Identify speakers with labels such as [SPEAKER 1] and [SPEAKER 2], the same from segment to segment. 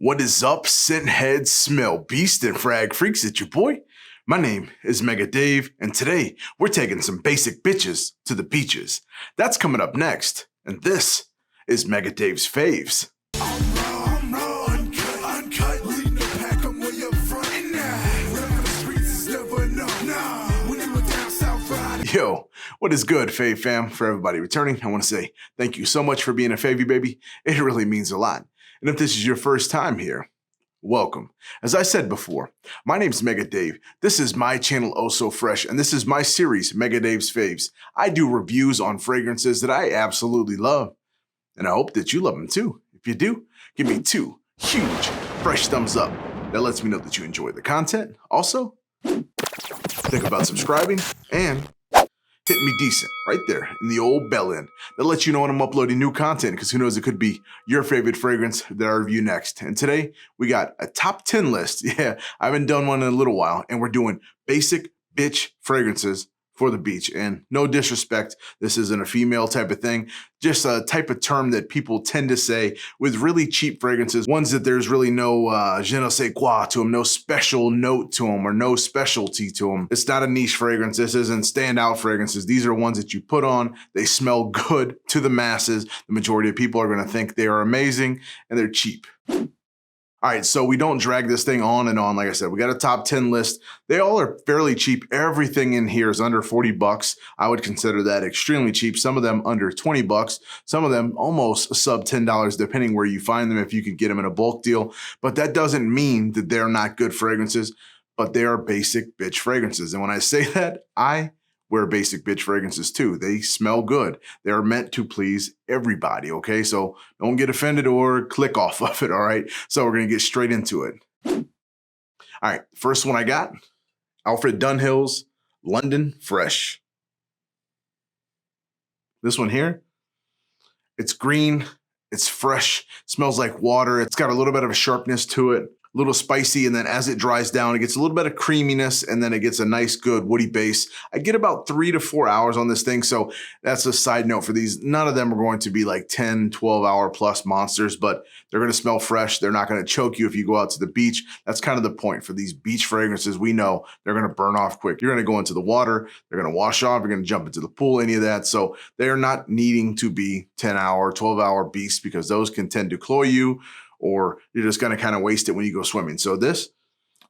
[SPEAKER 1] What is up, scent heads, smell beast, and frag freaks? It's your boy. My name is Mega Dave, and today we're taking some basic bitches to the beaches. That's coming up next, and this is Mega Dave's faves. Yo, what is good, fave fam? For everybody returning, I want to say thank you so much for being a favy baby. It really means a lot. And if this is your first time here, welcome. As I said before, my name's Mega Dave. This is my channel, Oh So Fresh, and this is my series, Mega Dave's Faves. I do reviews on fragrances that I absolutely love, and I hope that you love them too. If you do, give me 2 huge, fresh thumbs up. That lets me know that you enjoy the content. Also, think about subscribing and hit me decent right there in the old bell end. That lets you know when I'm uploading new content, because who knows, it could be your favorite fragrance that I review next. And today we got a top 10 list. Yeah, I haven't done one in a little while, and we're doing basic bitch fragrances for the beach. And no disrespect, this isn't a female type of thing, just a type of term that people tend to say with really cheap fragrances, ones that there's really no je ne sais quoi to them, no special note to them or no specialty to them. It's not a niche fragrance. This isn't standout fragrances. These are ones that you put on, they smell good to the masses. The majority of people are going to think they are amazing, and they're cheap. All right, so we don't drag this thing on and on. Like I said, we got a top 10 list. They all are fairly cheap. Everything in here is under 40 bucks. I would consider that extremely cheap. Some of them under 20 bucks. Some of them almost sub $10, depending where you find them, if you can get them in a bulk deal. But that doesn't mean that they're not good fragrances, but they are basic bitch fragrances. And when I say that, I wear basic bitch fragrances too. They smell good. They're meant to please everybody, okay? So don't get offended or click off of it, all right? So we're gonna get straight into it. All right, first one I got, Alfred Dunhill's London Fresh. This one here, it's green, it's fresh, smells like water. It's got a little bit of a sharpness to it, a little spicy, and then as it dries down, it gets a little bit of creaminess, and then it gets a nice, good woody base. I get about 3 to 4 hours on this thing, so that's a side note for these. None of them are going to be like 10, 12-hour plus monsters, but they're going to smell fresh. They're not going to choke you if you go out to the beach. That's kind of the point for these beach fragrances. We know they're going to burn off quick. You're going to go into the water, they're going to wash off, you're going to jump into the pool, any of that. So they're not needing to be 10-hour, 12-hour beasts, because those can tend to cloy you, or you're just going to kind of waste it when you go swimming. So this,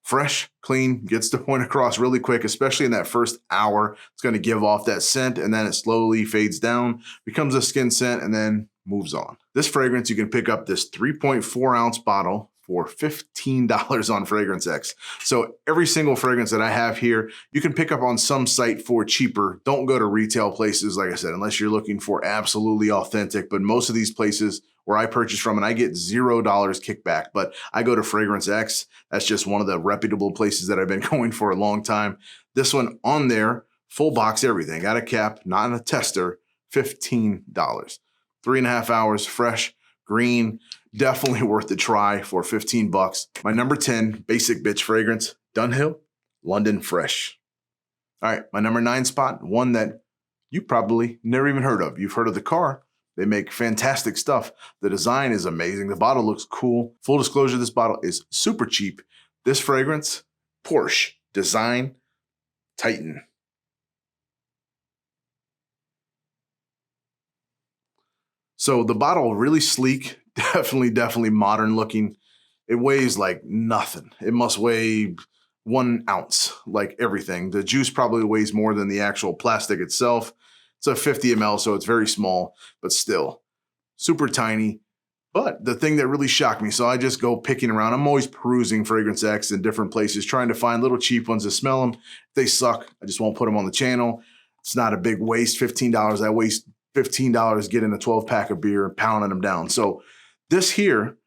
[SPEAKER 1] fresh, clean, gets the point across really quick, especially in that first hour. It's going to give off that scent, and then it slowly fades down, becomes a skin scent, and then moves on. This fragrance, you can pick up this 3.4 ounce bottle for $15 on fragrancex. So every single fragrance that I have here, you can pick up on some site for cheaper. Don't go to retail places, like I said, unless you're looking for absolutely authentic. But most of these places where I purchase from, and I get $0 kickback, but I go to fragrancex. That's just one of the reputable places that I've been going for a long time. This one on there, full box, everything. Got a cap, not a tester, $15. 3.5 hours, fresh, green, definitely worth the try for 15 bucks. My number 10 basic bitch fragrance, DUNHILL London Fresh. All right, my number 9 spot, one that you probably never even heard of. You've heard of the car. They make fantastic stuff. The design is amazing. The bottle looks cool. Full disclosure, this bottle is super cheap. This fragrance, Porsche Design Titan. So the bottle, really sleek, definitely modern looking. It weighs like nothing. It must weigh 1 ounce, like everything. The juice probably weighs more than the actual plastic itself. It's a 50 ml, so it's very small, but still super tiny. But the thing that really shocked me, so I just go picking around. I'm always perusing fragrancex in different places, trying to find little cheap ones to smell them. If they suck, I just won't put them on the channel. It's not a big waste, $15. I waste $15 getting a 12-pack of beer and pounding them down. So this here,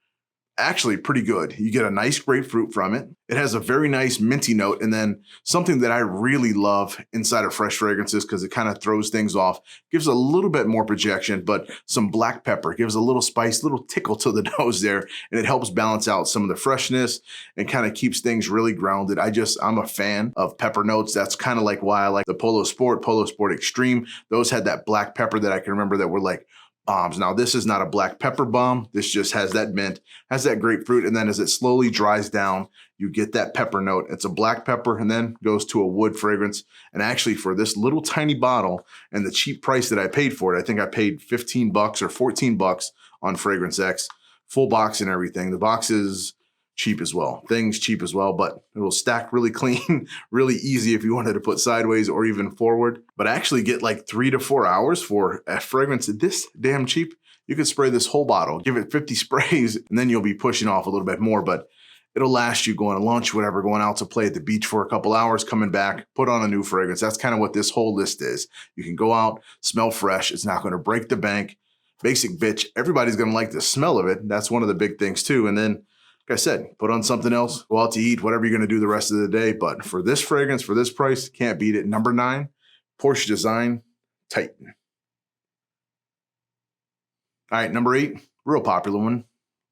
[SPEAKER 1] actually pretty good. You get a nice grapefruit from it. It has a very nice minty note, and then something that I really love inside of fresh fragrances, because it kind of throws things off, gives a little bit more projection, but some black pepper gives a little spice, little tickle to the nose there, and it helps balance out some of the freshness and kind of keeps things really grounded. I'm a fan of pepper notes. That's kind of like why I like the Polo Sport Extreme. Those had that black pepper that I can remember that were like bombs. Now, this is not a black pepper bomb. This just has that mint, has that grapefruit, and then as it slowly dries down, you get that pepper note. It's a black pepper and then goes to a wood fragrance. And actually, for this little tiny bottle and the cheap price that I paid for it, I think I paid 15 bucks or 14 bucks on fragrancex, full box and everything. The box is cheap as well. Things cheap as well, but it will stack really clean, really easy if you wanted to put sideways or even forward. But I actually get like 3 to 4 hours for a fragrance this damn cheap. You could spray this whole bottle, give it 50 sprays, and then you'll be pushing off a little bit more, but it'll last you going to lunch, whatever, going out to play at the beach for a couple hours, coming back, put on a new fragrance. That's kind of what this whole list is. You can go out, smell fresh. It's not going to break the bank. Basic bitch. Everybody's going to like the smell of it. That's one of the big things too. And then, like I said, put on something else, go out to eat, whatever you're going to do the rest of the day. But for this fragrance, for this price, can't beat it. Number 9, Porsche Design Titan. All right, number 8, real popular one,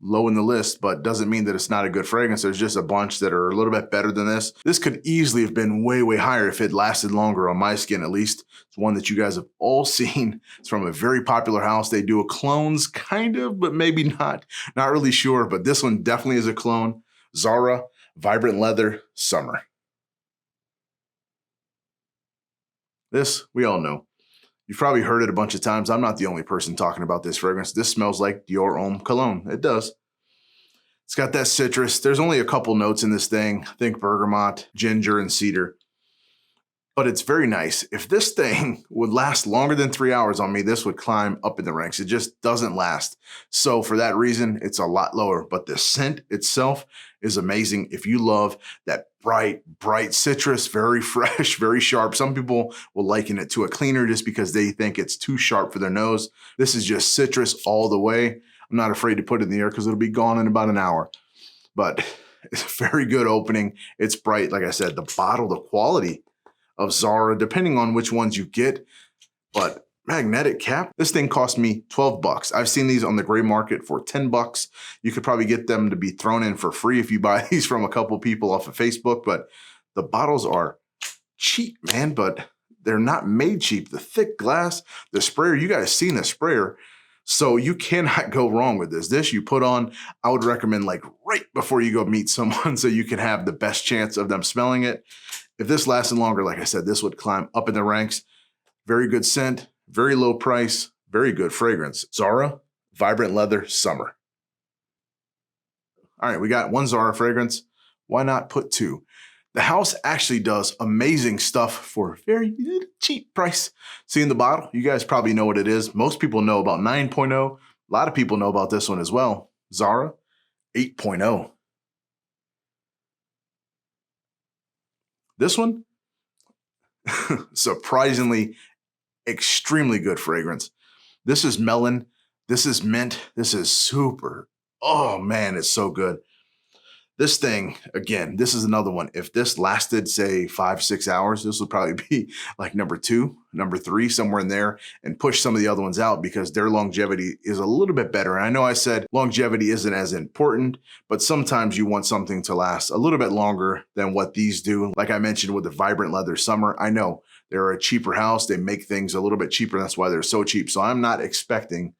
[SPEAKER 1] low in the list, but doesn't mean that it's not a good fragrance. There's just a bunch that are a little bit better than this. This could easily have been way, way higher if it lasted longer on my skin, at least. It's one that you guys have all seen. It's from a very popular house. They do a clones, kind of, but maybe not. Not really sure, but this one definitely is a clone. ZARA Vibrant Leather Summer. This, we all know. You've probably heard it a bunch of times. I'm not the only person talking about this fragrance. This smells like your own cologne. It does. It's got that citrus. There's only a couple notes in this thing. I think bergamot, ginger, and cedar. But it's very nice. If this thing would last longer than 3 hours on me, this would climb up in the ranks. It just doesn't last. So for that reason, it's a lot lower. But the scent itself is amazing. If you love that bright citrus, very fresh, very sharp. Some people will liken it to a cleaner just because they think it's too sharp for their nose. This is just citrus all the way. I'm not afraid to put it in the air because it'll be gone in about an hour. But it's a very good opening. It's bright. Like I said, the bottle, the quality of ZARA, depending on which ones you get, but magnetic cap. This thing cost me 12 bucks. I've seen these on the gray market for 10 bucks. You could probably get them to be thrown in for free if you buy these from a couple people off of Facebook, but the bottles are cheap, man, but they're not made cheap. The thick glass, the sprayer, you guys seen the sprayer, so you cannot go wrong with this. This you put on, I would recommend like right before you go meet someone so you can have the best chance of them smelling it. If this lasted longer, like I said, this would climb up in the ranks. Very good scent, very low price, very good fragrance. ZARA Vibrant Leather Summer. All right, we got one ZARA fragrance. Why not put 2? The house actually does amazing stuff for a very cheap price. See in the bottle, you guys probably know what it is. Most people know about 9.0. A lot of people know about this one as well. ZARA 8.0. This one, surprisingly, extremely good fragrance. This is melon. This is mint. This is super. Oh man, it's so good. This thing, again, this is another one. If this lasted, say, 5-6 hours, this would probably be like number 2, number 3, somewhere in there, and push some of the other ones out because their longevity is a little bit better. And I know I said longevity isn't as important, but sometimes you want something to last a little bit longer than what these do. Like I mentioned with the Vibrant Leather Summer, I know they're a cheaper house. They make things a little bit cheaper. That's why they're so cheap. So I'm not expecting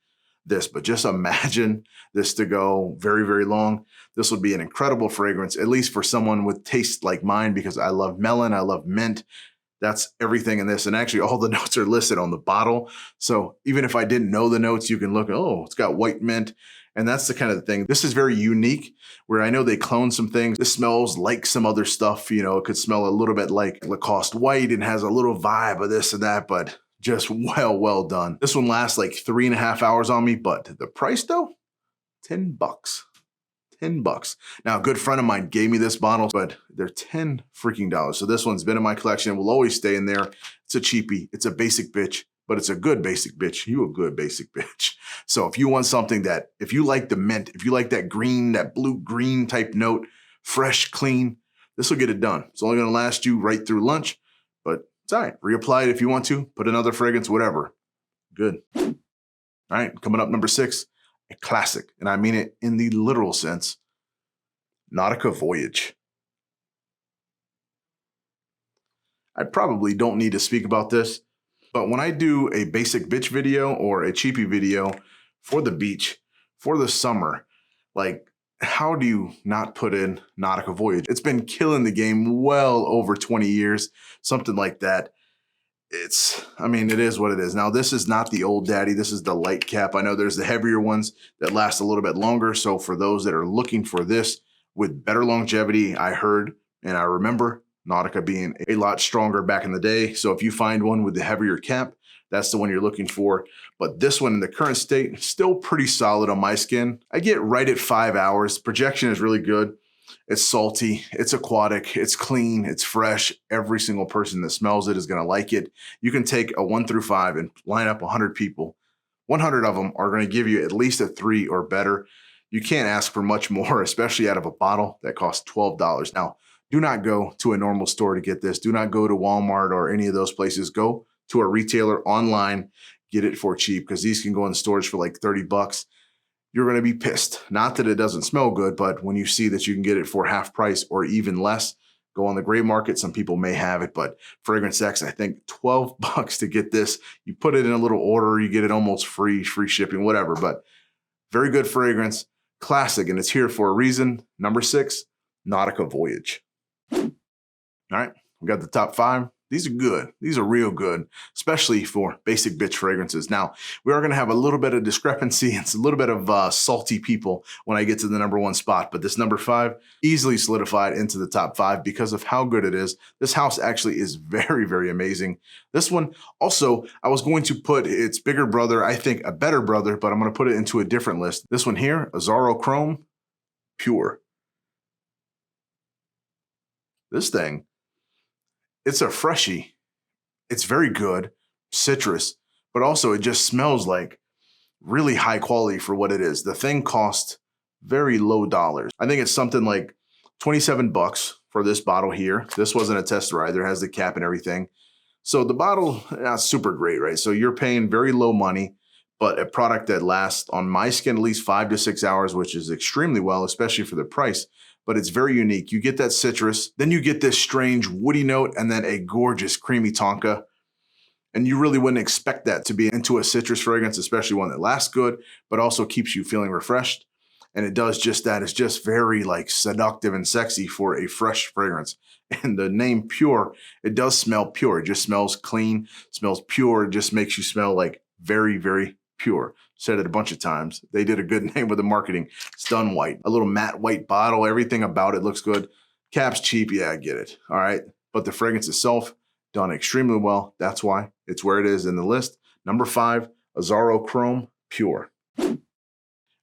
[SPEAKER 1] this, but just imagine this to go very, very long. This would be an incredible fragrance, at least for someone with taste like mine, because I love melon, I love mint. That's everything in this. And actually all the notes are listed on the bottle. So even if I didn't know the notes, you can look, oh, it's got white mint. And that's the kind of thing. This is very unique where I know they clone some things. This smells like some other stuff. You know, it could smell a little bit like Lacoste white and has a little vibe of this and that, but just well done. This one lasts like 3.5 hours on me, but the price though, 10 bucks. 10 bucks. Now, a good friend of mine gave me this bottle, but they're 10 freaking dollars. So this one's been in my collection, will always stay in there. It's a cheapie. It's a basic bitch, but it's a good basic bitch. You a good basic bitch. So if you want something that, if you like the mint, if you like that green, that blue-green type note, fresh, clean, this will get it done. It's only gonna last you right through lunch, but it's all right. Reapply it if you want to, put another fragrance, whatever. Good. All right, coming up number 6. A classic, and I mean it in the literal sense, NAUTICA Voyage. I probably don't need to speak about this. But when I do a basic bitch video or a cheapy video for the beach, for the summer, like, how do you not put in Nautica Voyage? It's been killing the game well over 20 years, something like that. I mean, it is what it is. Now, this is not the old daddy. This is the light cap. I know there's the heavier ones that last a little bit longer. So for those that are looking for this with better longevity, I heard and I remember Nautica being a lot stronger back in the day. So if you find one with the heavier cap, that's the one you're looking for. But this one in the current state, still pretty solid on my skin. I get right at 5 hours. Projection is really good. It's salty, it's aquatic, it's clean, it's fresh. Every single person that smells it is gonna like it. You can take a 1 through 5 and line up 100 people. 100 of them are gonna give you at least a 3 or better. You can't ask for much more, especially out of a bottle that costs $12. Now, do not go to a normal store to get this. Do not go to Walmart or any of those places. Go to a retailer online, get it for cheap, because these can go in stores for like 30 bucks. You're going to be pissed. Not that it doesn't smell good, but when you see that you can get it for half price or even less, go on the gray market. Some people may have it, but fragrancex, I think 12 bucks to get this. You put it in a little order, you get it almost free shipping, whatever, but very good fragrance, classic, and it's here for a reason. Number 6, Nautica Voyage. All right, we got the top 5. These are good. These are real good, especially for basic bitch fragrances. Now, we are going to have a little bit of discrepancy. It's a little bit of salty people when I get to the number 1 spot. But this number 5 easily solidified into the top 5 because of how good it is. This house actually is very, very amazing. This one also, I was going to put its bigger brother, I think a better brother, but I'm going to put it into a different list. This one here, AZZARO Chrome Pure. This thing, it's a freshie. It's very good, citrus, but also it just smells like really high quality for what it is. The thing cost very low dollars. I think it's something like 27 bucks for this bottle here. This wasn't a tester either. It has the cap and everything. So the bottle, not super great, right? So you're paying very low money, but a product that lasts on my skin at least 5 to 6 hours, which is extremely well, especially for the price. But it's very unique. You get that citrus, then you get this strange woody note, and then a gorgeous creamy tonka. And you really wouldn't expect that to be into a citrus fragrance, especially one that lasts good, but also keeps you feeling refreshed. And it does just that. It's just very like seductive and sexy for a fresh fragrance. And the name Pure, it does smell pure. It just smells clean, smells pure. It just makes you smell like very, very pure. Said it a bunch of times. They did a good name with the marketing. It's done white. A little matte white bottle. Everything about it looks good. Cap's cheap. Yeah, I get it. All right. But the fragrance itself, done extremely well. That's why it's where it is in the list. Number 5, AZZARO Chrome Pure. All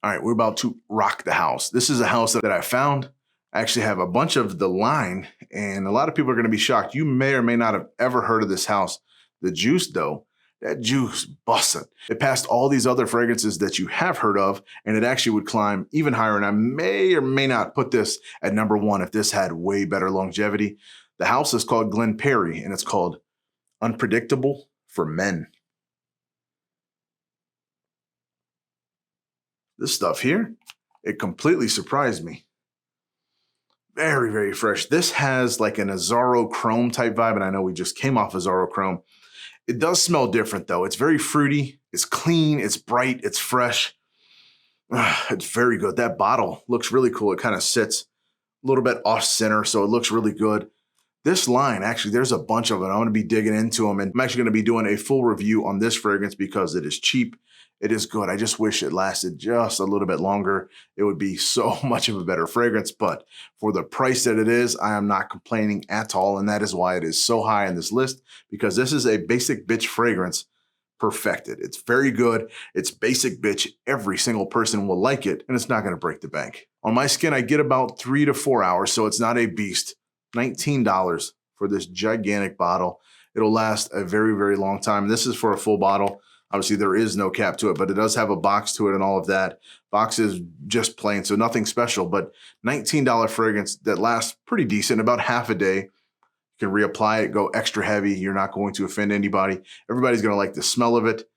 [SPEAKER 1] right, we're about to rock the house. This is a house that I found. I actually have a bunch of the line, and a lot of people are going to be shocked. You may or may not have ever heard of this house. The juice, though, that juice busted. It passed all these other fragrances that you have heard of, and it actually would climb even higher. And I may or may not put this at number 1 if this had way better longevity. The house is called PERRI, and it's called Unpredictable for Men. This stuff here, it completely surprised me. Very, very fresh. This has like an AZZARO Chrome type vibe, and I know we just came off AZZARO Chrome. It does smell different though. It's very fruity, it's clean, it's bright, it's fresh. It's very good. That bottle looks really cool. It kind of sits a little bit off center, so it looks really good. This line, actually, there's a bunch of it. I'm going to be digging into them, and I'm actually going to be doing a full review on this fragrance because it is cheap. It is good. I just wish it lasted just a little bit longer. It would be so much of a better fragrance, but for the price that it is, I am not complaining at all, and that is why it is so high on this list, because this is a basic bitch fragrance perfected. It's very good. It's basic bitch. Every single person will like it, and it's not going to break the bank. On my skin, I get about 3 to 4 hours, so it's not a beast. $19 for this gigantic bottle. It'll last a very, very long time. This is for a full bottle. Obviously, there is no cap to it, but it does have a box to it and all of that. Box is just plain, so nothing special, but $19 fragrance that lasts pretty decent, about half a day. You can reapply it, go extra heavy. You're not going to offend anybody. Everybody's going to like the smell of it,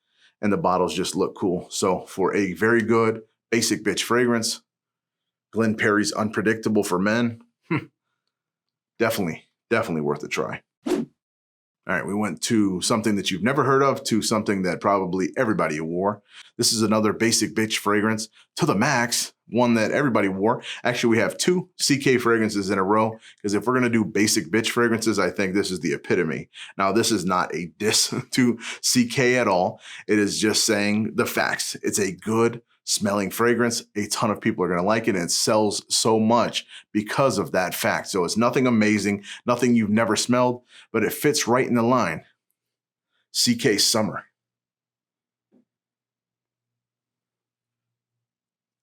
[SPEAKER 1] and the bottles just look cool. So for a very good basic bitch fragrance, PERRI's Unpredictable for Men, definitely worth a try. All right, we went to something that you've never heard of to something that probably everybody wore. This is another basic bitch fragrance to the max, one that everybody wore. Actually, we have two CK fragrances in a row because if we're going to do basic bitch fragrances, I think this is the epitome. Now, this is not a diss to CK at all. It is just saying the facts. It's a good smelling fragrance. A ton of people are going to like it, and it sells so much because of that fact. So it's nothing amazing, nothing you've never smelled, but it fits right in the line. CK Summer.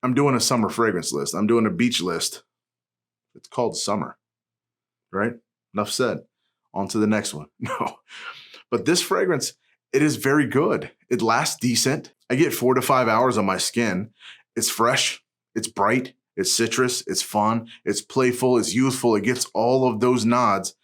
[SPEAKER 1] I'm doing a summer fragrance list. I'm doing a beach list. It's called Summer, right? Enough said. On to the next one. No, but this fragrance, it is very good. It lasts decent. I get 4 to 5 hours on my skin. It's fresh. It's bright. It's citrus. It's fun. It's playful. It's youthful. It gets all of those nods.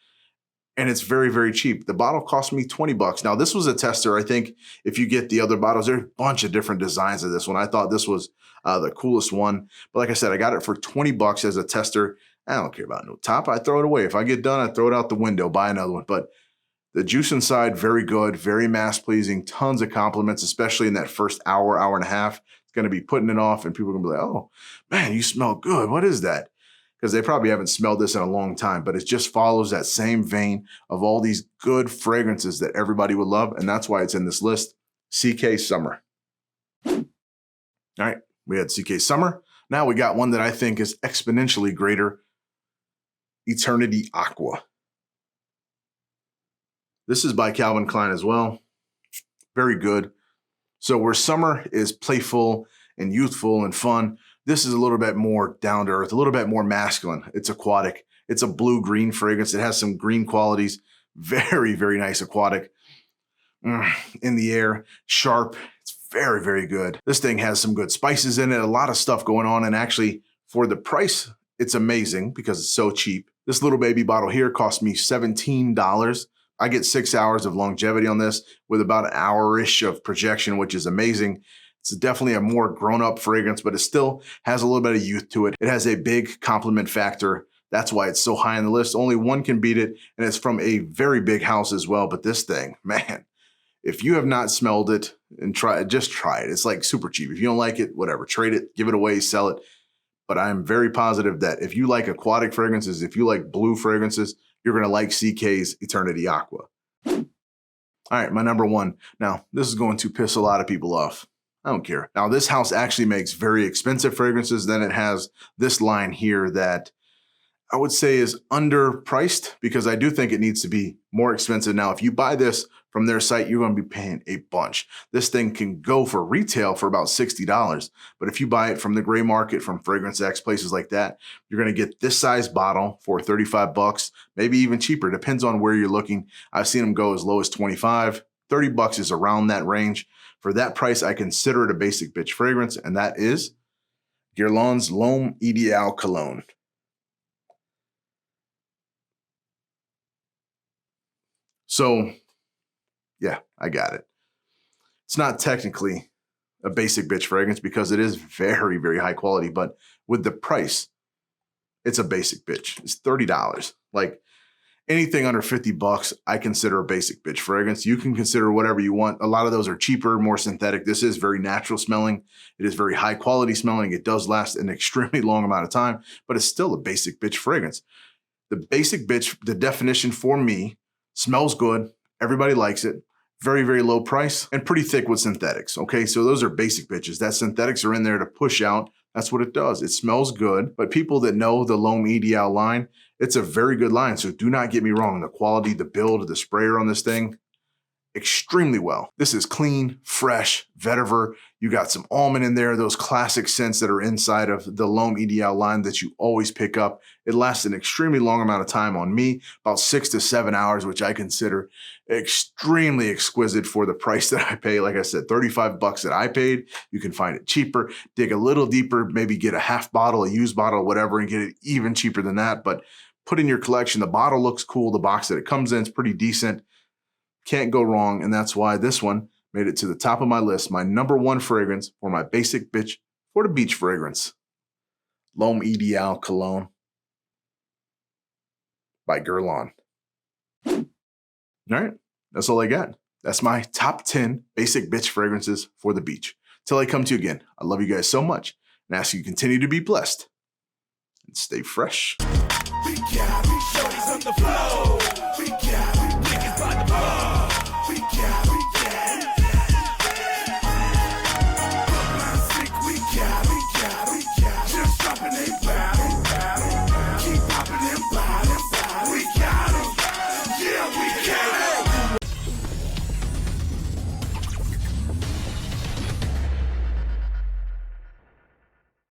[SPEAKER 1] And it's very, very cheap. The bottle cost me 20 bucks. Now, this was a tester. I think if you get the other bottles, there's a bunch of different designs of this one. I thought this was the coolest one. But like I said, I got it for 20 bucks as a tester. I don't care about no top. I throw it away. If I get done, I throw it out the window, buy another one. But the juice inside, very good, very mass-pleasing, tons of compliments, especially in that first hour, hour and a half. It's going to be putting it off, and people are going to be like, oh, man, you smell good. What is that? Because they probably haven't smelled this in a long time, but it just follows that same vein of all these good fragrances that everybody would love, and that's why it's in this list. CK Summer. All right, we had CK Summer. Now we got one that I think is exponentially greater, Eternity Aqua. This is by Calvin Klein as well. Very good. So where summer is playful and youthful and fun, this is a little bit more down to earth, a little bit more masculine. It's aquatic. It's a blue-green fragrance. It has some green qualities. Very, very nice aquatic. In the air, sharp. It's very, very good. This thing has some good spices in it, a lot of stuff going on. And actually, for the price, it's amazing because it's so cheap. This little baby bottle here cost me $17. I get 6 hours of longevity on this with about an hour-ish of projection, which is amazing. It's definitely a more grown-up fragrance, but it still has a little bit of youth to it. It has a big compliment factor. That's why it's so high on the list. Only one can beat it, and it's from a very big house as well. But this thing, man, if you have not smelled it and just try it. It's like super cheap. If you don't like it, whatever, trade it, give it away, sell it. But I'm very positive that if you like aquatic fragrances, if you like blue fragrances, you're going to like CK's Eternity Aqua. All right, my number one. Now, this is going to piss a lot of people off. I don't care. Now, this house actually makes very expensive fragrances. Then it has this line here that I would say is underpriced because I do think it needs to be more expensive. Now, if you buy this from their site, you're going to be paying a bunch. This thing can go for retail for about $60. But if you buy it from the gray market, from fragrancex, places like that, you're going to get this size bottle for 35 bucks, maybe even cheaper. Depends on where you're looking. I've seen them go as low as 25. 30 bucks is around that range. For that price, I consider it a basic bitch fragrance, and that is Guerlain's L'Homme Ideal Cologne. So, yeah, I got it. It's not technically a basic bitch fragrance because it is very, very high quality, but with the price, it's a basic bitch. It's $30. Like anything under 50 bucks, I consider a basic bitch fragrance. You can consider whatever you want. A lot of those are cheaper, more synthetic. This is very natural smelling. It is very high quality smelling. It does last an extremely long amount of time, but it's still a basic bitch fragrance. The basic bitch, the definition for me, smells good. Everybody likes it. Very, very low price and pretty thick with synthetics. Okay, so those are basic bitches. That synthetics are in there to push out. That's what it does. It smells good, but people that know the L'Homme Ideal line, it's a very good line. So do not get me wrong. The quality, the build, the sprayer on this thing, extremely well. This is clean, fresh, vetiver. You got some almond in there, those classic scents that are inside of the L'Homme Ideal line that you always pick up. It lasts an extremely long amount of time on me, about 6 to 7 hours, which I consider extremely exquisite for the price that I pay. Like I said, 35 bucks that I paid. You can find it cheaper, dig a little deeper, maybe get a half bottle, a used bottle, whatever, and get it even cheaper than that. But put in your collection. The bottle looks cool. The box that it comes in is pretty decent. Can't go wrong, and that's why this one made it to the top of my list, my number one fragrance for my basic bitch for the beach fragrance. L'Homme Ideal Cologne by Guerlain. All right, that's all I got. That's my top 10 basic bitch fragrances for the beach. Till I come to you again, I love you guys so much and ask you to continue to be blessed and stay fresh.
[SPEAKER 2] We got shorties on the floor. We got niggas by the bar. We got Brooklyn sick. We got just dropping it.